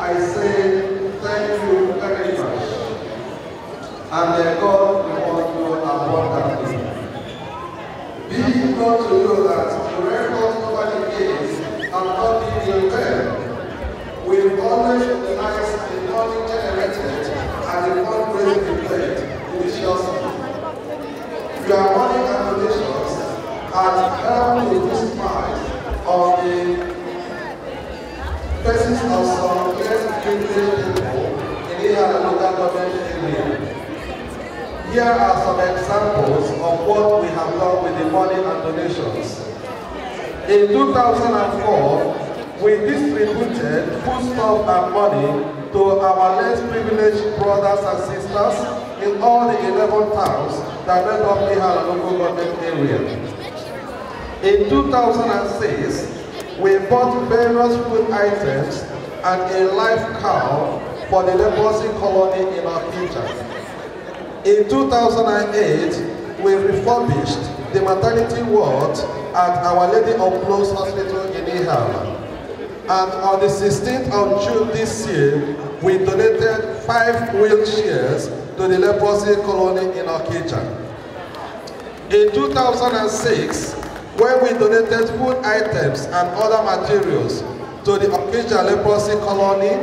I say thank you very much. And may God reward you abundantly. Be it known to you that the records over the years have not been in vain. We've always recognized the money generated and the fundraising played deliciously. Your money and donations has helped to reduce price on the faces of some less privileged people in Ihiala local government area. Here are some examples of what we have done with the money and donations. In 2004, we distributed foodstuff and money to our less privileged brothers and sisters in all the 11 towns that made up Ihiala local government area. In 2006, we bought various food items and a live cow for the leprosy colony in Okija. In 2008, we refurbished the maternity ward at Our Lady of Blows Hospital in Ihiala. And on the 16th of June this year, we donated 5 wheelchairs to the leprosy colony in Okija. In 2006, when we donated food items and other materials to the Okija leprosy colony,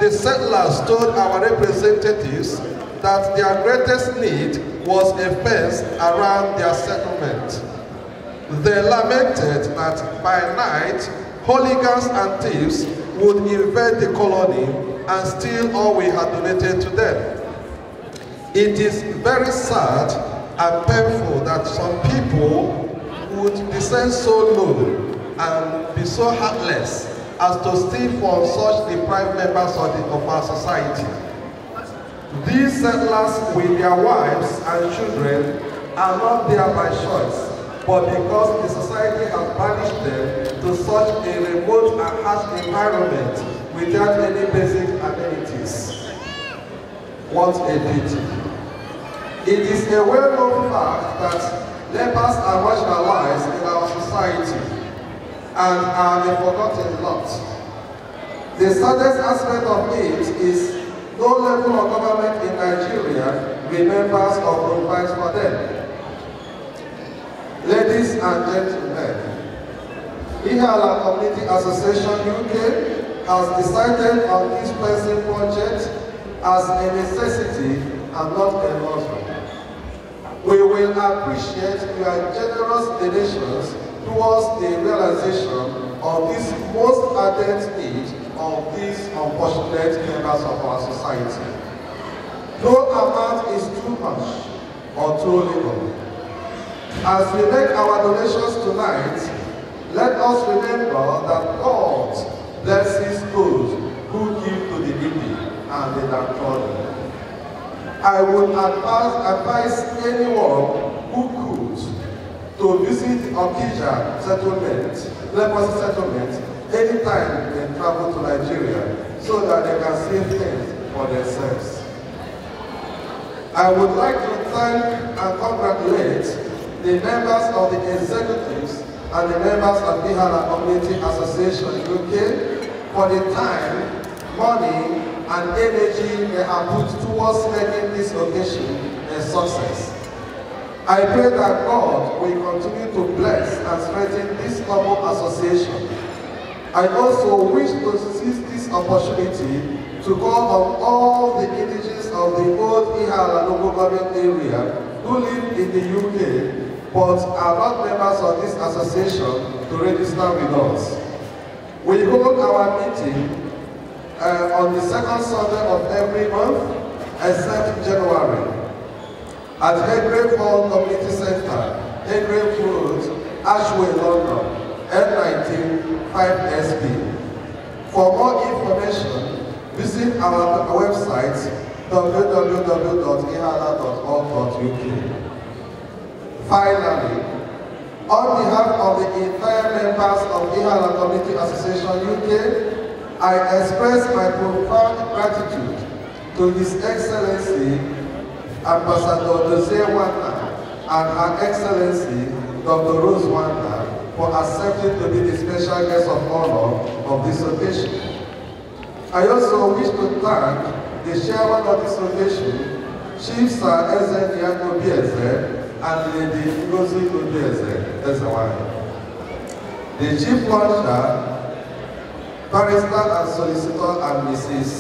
the settlers told our representatives that their greatest need was a fence around their settlement. They lamented that by night, hooligans and thieves would invade the colony and steal all we had donated to them. It is very sad and painful that some people would descend so low and be so heartless as to steal from such deprived members of our society. These settlers with their wives and children are not there by choice, but because the society has banished them to such a remote and harsh environment without any basic amenities. What a pity. It is a well-known fact that lepers are marginalized in our society and are a forgotten lot. The saddest aspect of it is no level of government in Nigeria remembers or provides for them. Ladies and gentlemen, Ihiala Community Association UK has decided on this pressing project as a necessity and not a luxury. We will appreciate your generous donations towards the realization of this most ardent need of these unfortunate members of our society. No amount is too much or too little. As we make our donations tonight, let us remember that God blesses those who give to the needy and the downtrodden. I would advise anyone who could to visit the Okija settlement, leprosy settlement, anytime they travel to Nigeria so that they can see things for themselves. I would like to thank and congratulate the members of the executives and the members of the Ihiala Community Association UK for the time, money, and energy they have put towards making this occasion a success. I pray that God will continue to bless and strengthen this noble association. I also wish to seize this opportunity to call on all the indigenous of the old Ihiala local government area who live in the UK but are not members of this association to register with us. We hold our meeting on the second Sunday of every month, except January, at Headgrave Hall Community Center, Headgrave Road, Ashway, London, N19 5SP. For more information, visit our website www.ihiala.org.uk. Finally, on behalf of the entire members of Ihiala Community Association UK, I express my profound gratitude to His Excellency Ambassador Dozie Wanda and Her Excellency Dr. Rose Wanda for accepting to be the special guest of honor of this occasion. I also wish to thank the chairman of this occasion, Chief Sir Ezekiel Obieze and Lady Ngozi Obieze Ezewani. The Chief Launcher, Barrister and Solicitor and Mrs.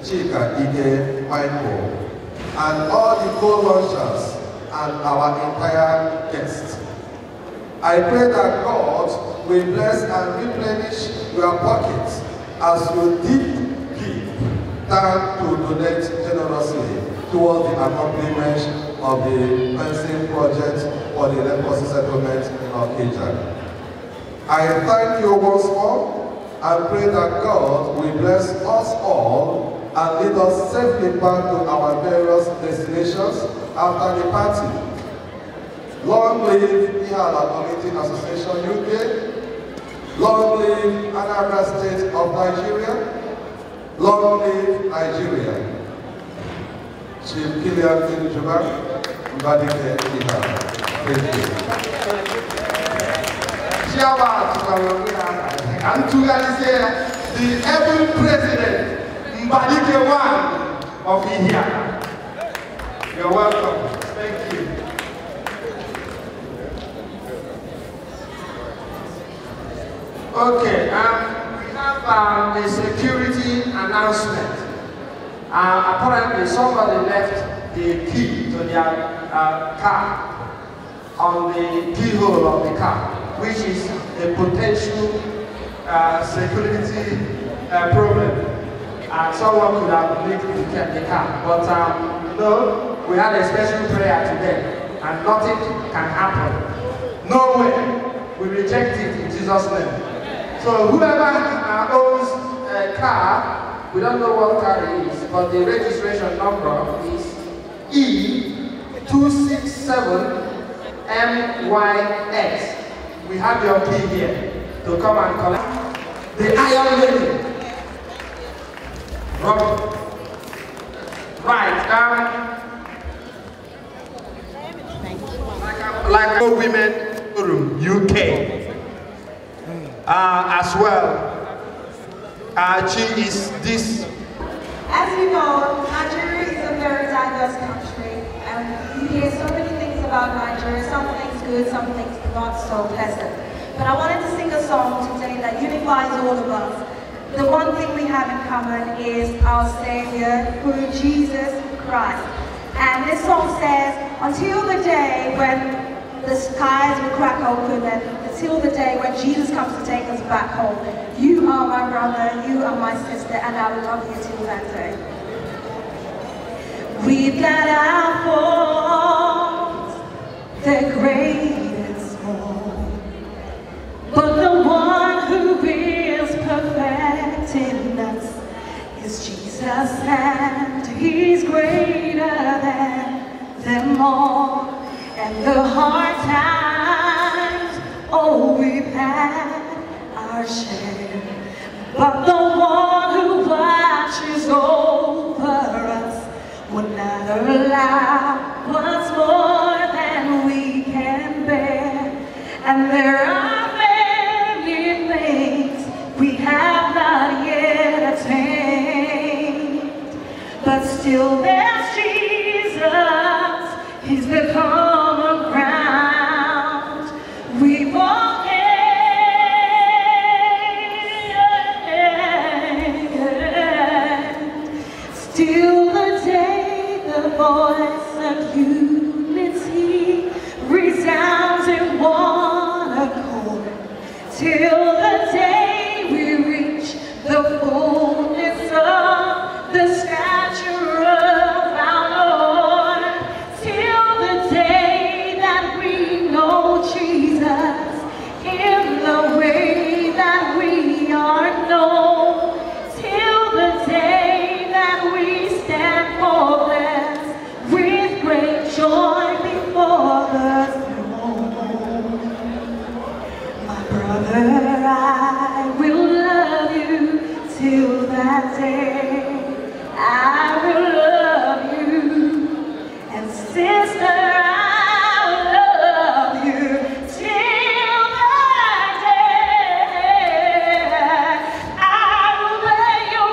Chika Ige Michael, and all the co-launchers and our entire guests. I pray that God will bless and replenish your pockets as you dip time to donate generously towards the accomplishment of the fencing project for the leprosy settlement in Okija. I thank you once more and pray that God will bless us all and lead us safely back to our various destinations after the party. Long live Ihiala Community Association UK. Long live Anambra State of Nigeria. Long live Nigeria. Chief Kilian Tinujuba, Mbadike Ihiala. Thank you. And to the able president, Mbadike one of Ihiala. You're welcome. Thank you. Okay, we have a security announcement. Apparently somebody left the key to their car on the keyhole of the car, which is a potential security problem. Someone could have leaked the car, but no, we had a special prayer today, and nothing can happen. No way. We reject it in Jesus' name. So whoever owns a car, we don't know what car it is, but the registration number is E267MYX. We have your key here to come and collect. The Iron Lady. Right. Like women room, UK. As well. She is this. As you know, Nigeria is a very diverse country, and you hear so many things about Nigeria, some things good, some things not so pleasant. But I wanted to sing a song today that unifies all of us. The one thing we have in common is our Savior, through Jesus Christ. And this song says, until the day when the skies will crack open, and until the day when Jesus comes to take us back home, you are my brother, you are my sister, and I will love you till that day. We've got our faults, they're great and small, but the one who is perfect in us is Jesus, and He's greater than them all. And the hard times, oh, we've had our share, but the one who watches over us will not allow what's more than we can bear. And there are many things we have not yet attained, but still there's Jesus. He's the common ground we walk in. Still the day the voice of unity resounds in one accord. Till the day we reach the fullness of the stature of our Lord. Till the day that we know Jesus in the way that we are known. Till the day that we stand faultless with great joy before the throne. My brother, I will love you till that day. I will love you, and sister, I will love you till that day. I will bear your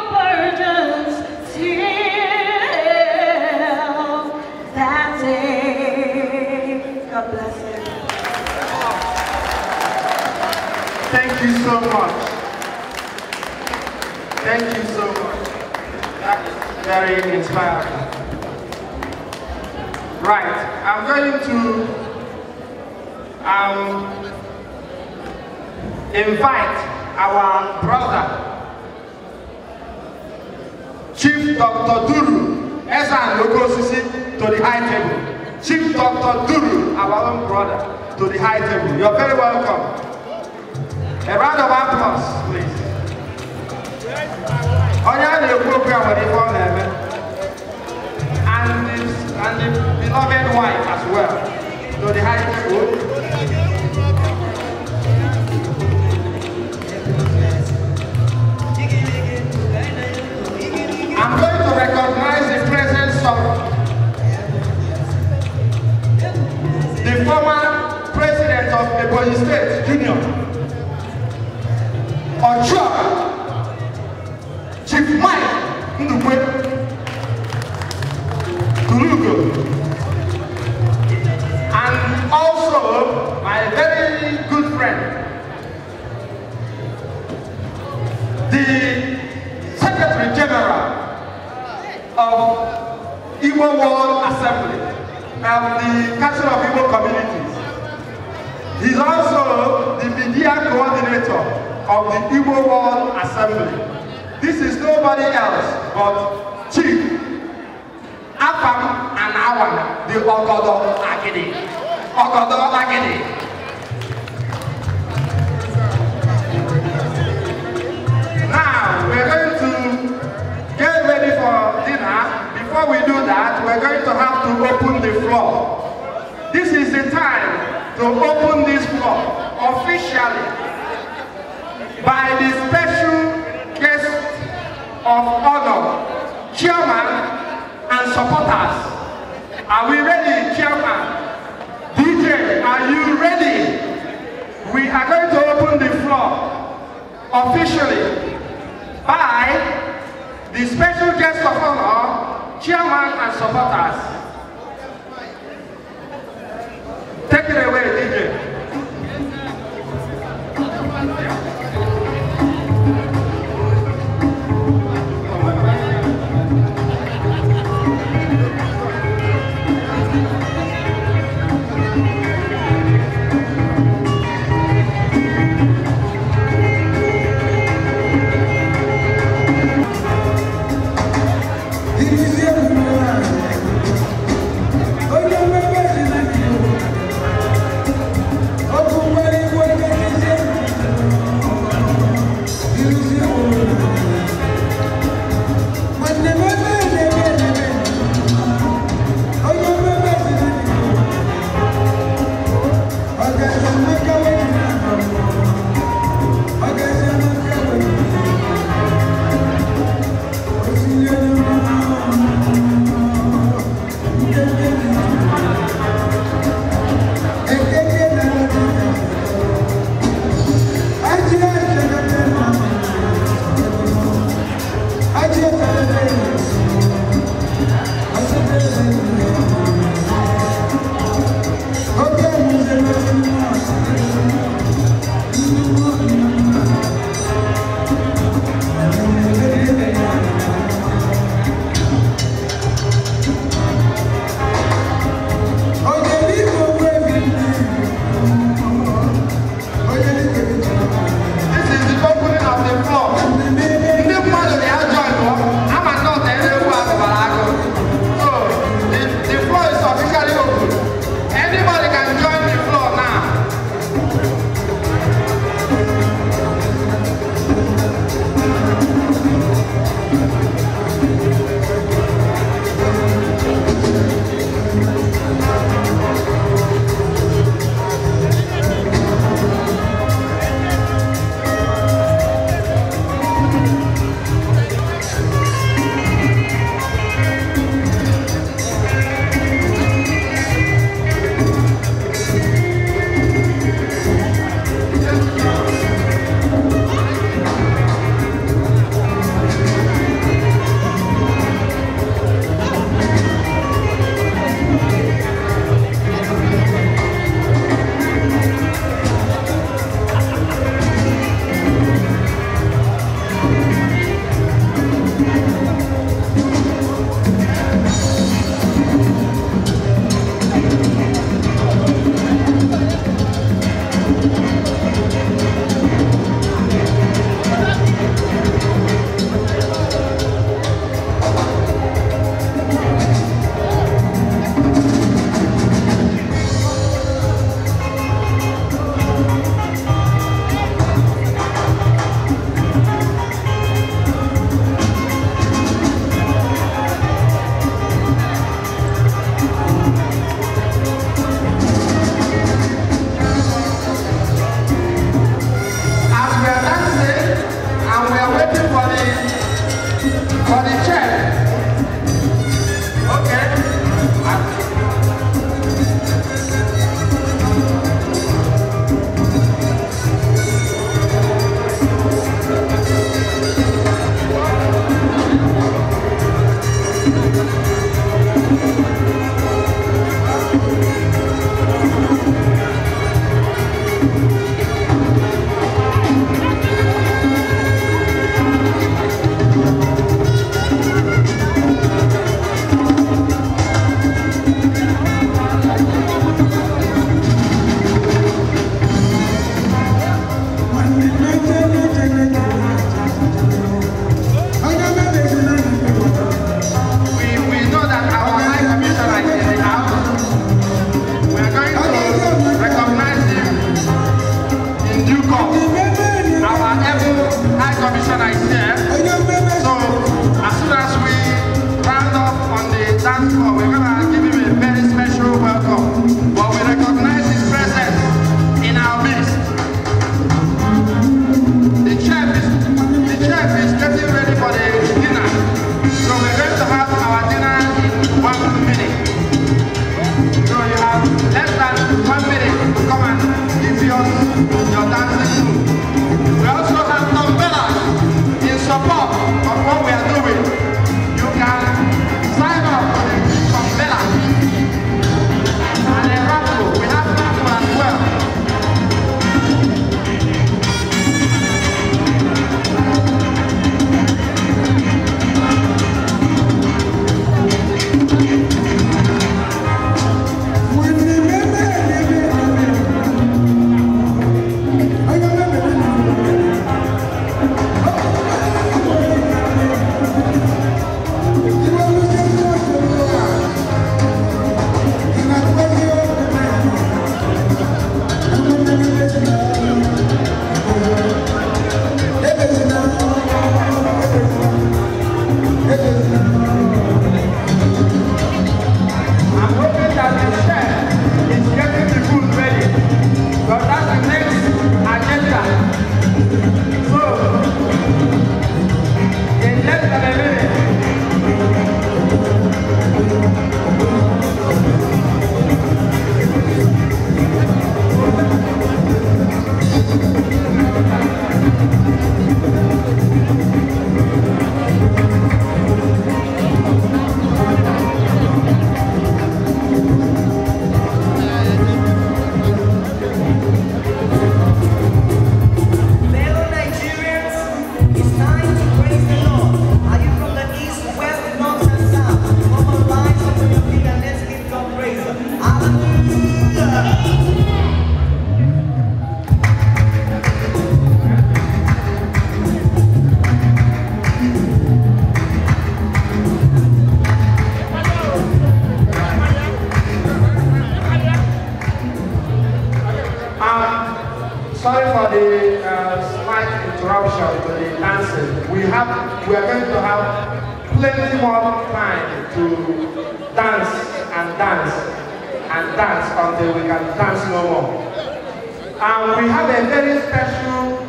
Thank you so much. That is very inspiring. Right, I'm going to invite our brother, Chief Dr. Duru, Esa Lokosisi, to the high table. Chief Dr. Duru, our own brother, to the high table. You're very welcome. A round of applause, please. And the beloved wife as well, to the high table. I'm going to recognize the presence of the former president of Leprosy State, Junior, Okija, Chief Mike Ndukwe, and also my very good friend, the Secretary General of Igbo World Assembly of the Council of Igbo Communities. He's also the Biennial coordinator of the Igbo World Assembly. This is nobody else but Chief Apam and Awan, the Ogodo Agidi. Ogodo Agidi. Now, we're going to get ready for dinner. Before we do that, we're going to have to open the floor. This is the time to open this floor officially by the special guest of honor, Chairman and supporters. Are we ready, Chairman? DJ, are you ready? We are going to open the floor officially by the special guest of honor, Chairman and supporters. Take it away, DJ. This is For the chef. Okay. Sorry for the slight interruption to the dancing. We are going to have plenty more time to dance and dance and dance until we can dance no more. We have a very special,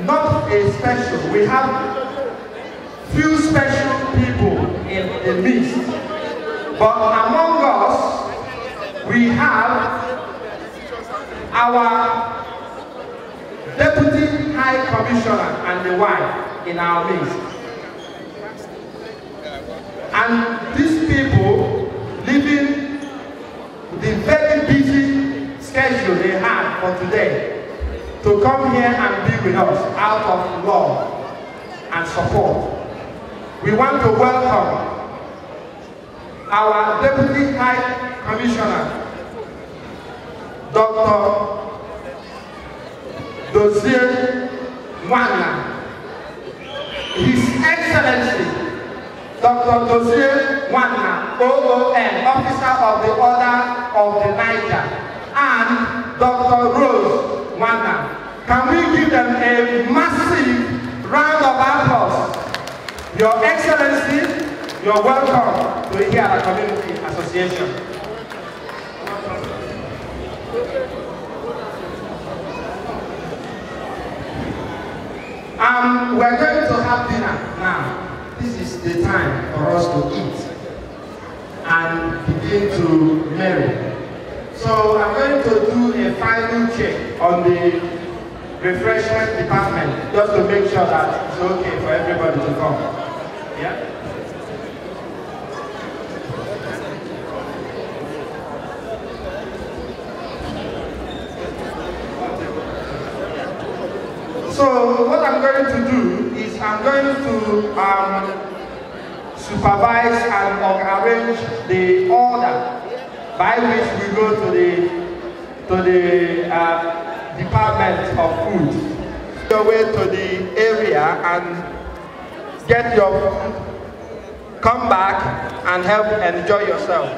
not a special, we have few special people in the midst. But among us, we have our Deputy High Commissioner and the wife in our midst. And these people, living the very busy schedule they had for today, to come here and be with us out of love and support. We want to welcome our Deputy High Commissioner, Dr. Dozier Wana, His Excellency, Dr. Dozier Wana, OON, Officer of the Order of the Niger, and Dr. Rose Wana. Can we give them a massive round of applause? Your Excellency, you're welcome to Ihiala Community Association. We're going to have dinner now. time for us to eat and begin to marry. So I'm going to do a final check on the refreshment department just to make sure that it's okay for everybody to come. Yeah? So what I'm going to do is I'm going to supervise and arrange the order by which we go to the Department of Food. Your way to the area and get your food, come back and help enjoy yourself.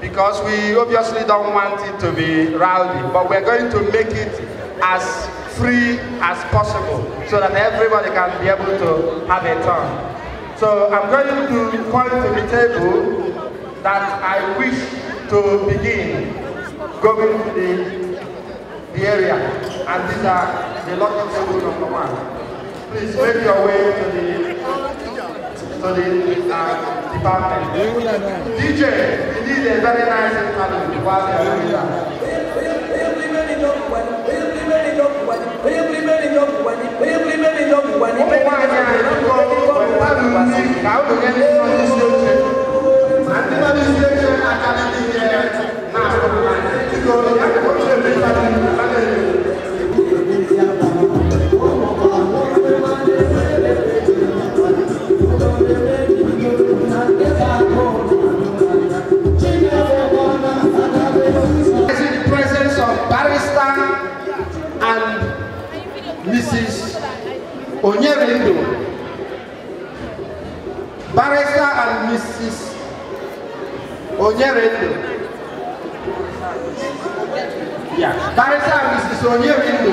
Because we obviously don't want it to be rowdy, but we're going to make it as free as possible so that everybody can be able to have a turn. So I'm going to point to the table that I wish to begin going to the area, and these are the lucky table number 1. Please make your way to the department. DJ, we need a very nice interlude while they are doing that. Mrs. Onyerindo, Barrister and Mrs. Onyerindo. Yeah, Barrister and Mrs. Onyerindo.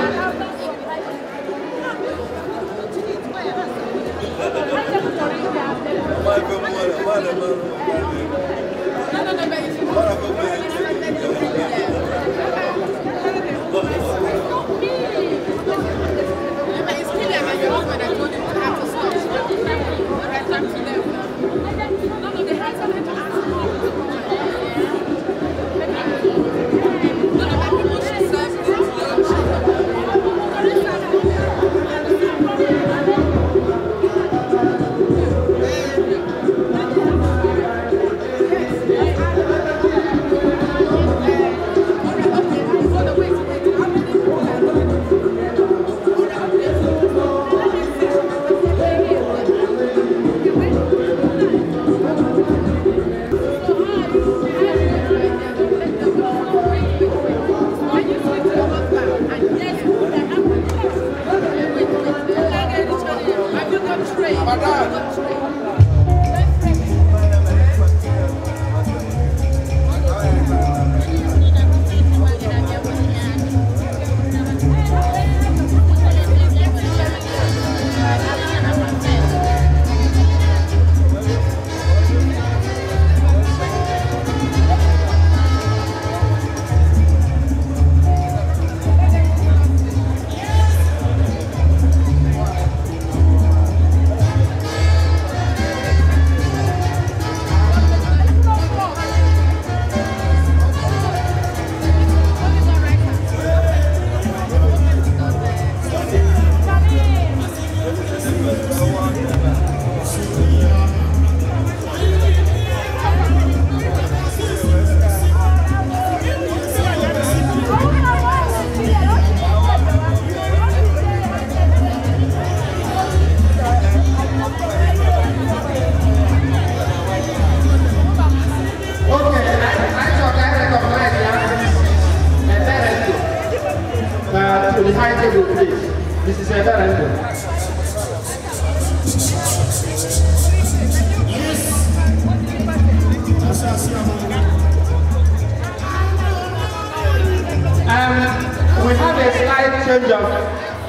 We have a slight change of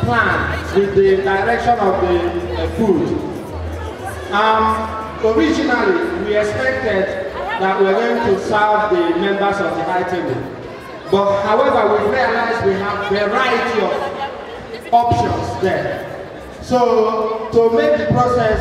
plan with the direction of the food. Originally, we expected that we were going to serve the members of the high table. But however, we realized we have a variety of options there. So to make the process